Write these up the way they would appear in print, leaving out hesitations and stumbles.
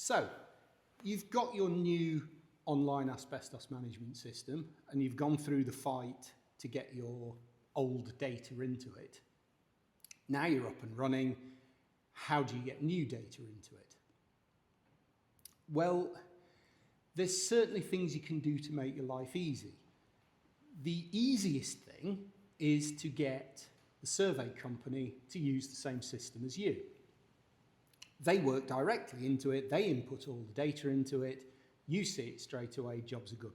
So, you've got your new online asbestos management system and you've gone through the fight to get your old data into it. Now you're up and running. How do you get new data into it? Well, there's certainly things you can do to make your life easy. The easiest thing is to get the survey company to use the same system as you. They work directly into it, they input all the data into it, you see it straight away, jobs are good.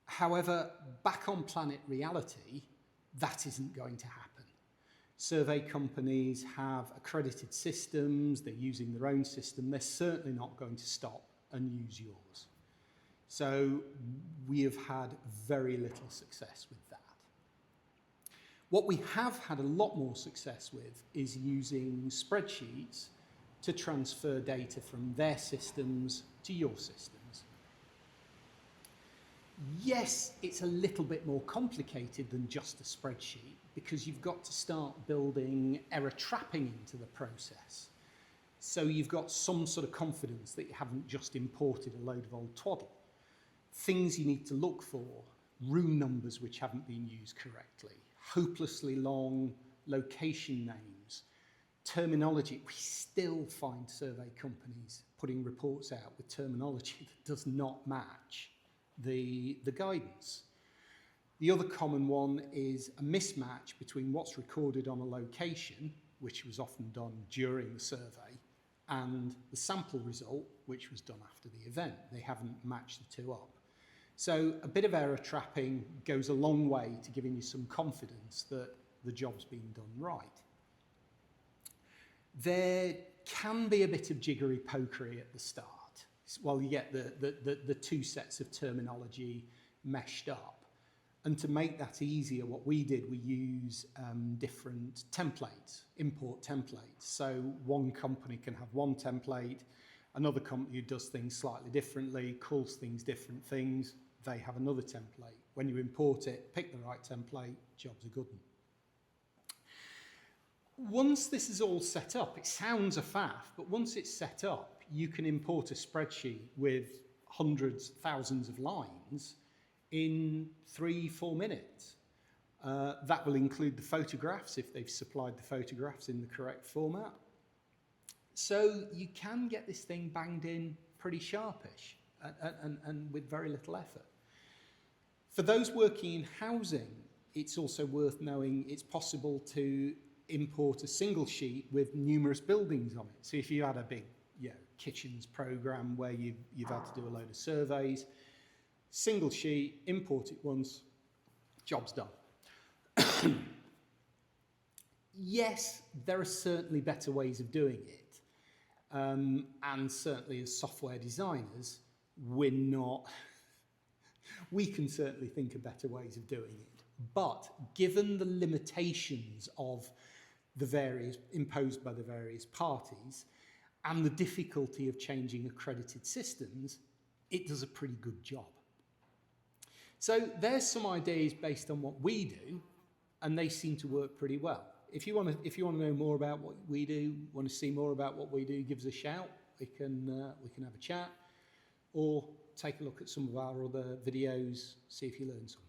However, back on planet reality, that isn't going to happen. Survey companies have accredited systems, they're using their own system, they're certainly not going to stop and use yours. So we have had very little success with that. What we have had a lot more success with is using spreadsheets to transfer data from their systems to your systems. Yes, it's a little bit more complicated than just a spreadsheet because you've got to start building error trapping into the process. So you've got some sort of confidence that you haven't just imported a load of old twaddle. Things you need to look for, room numbers which haven't been used correctly, hopelessly long location names, terminology. We still find survey companies putting reports out with terminology that does not match the guidance. The other common one is a mismatch between what's recorded on a location, which was often done during the survey, and the sample result, which was done after the event. They haven't matched the two up. So a bit of error trapping goes a long way to giving you some confidence that the job's been done right. There can be a bit of jiggery-pokery at the start while you get the two sets of terminology meshed up. And to make that easier, what we did, we use different templates, import templates. So one company can have one template, another company who does things slightly differently, calls things different things, they have another template. When you import it, pick the right template, jobs are good. Once this is all set up, it sounds a faff, but once it's set up, you can import a spreadsheet with hundreds, thousands of lines in 3-4 minutes. That will include the photographs if they've supplied the photographs in the correct format. So you can get this thing banged in pretty sharpish and with very little effort. For those working in housing, it's also worth knowing it's possible to import a single sheet with numerous buildings on it. So if you had a big kitchens program where you've had to do a load of surveys, single sheet, import it once, job's done. Yes, there are certainly better ways of doing it. And certainly as software designers, we can certainly think of better ways of doing it. But given the limitations of the various, imposed by the various parties, and the difficulty of changing accredited systems, it does a pretty good job. So there's some ideas based on what we do, and they seem to work pretty well. If you want to know more about what we do, want to see more about what we do, give us a shout. We can have a chat, or take a look at some of our other videos, see if you learn something.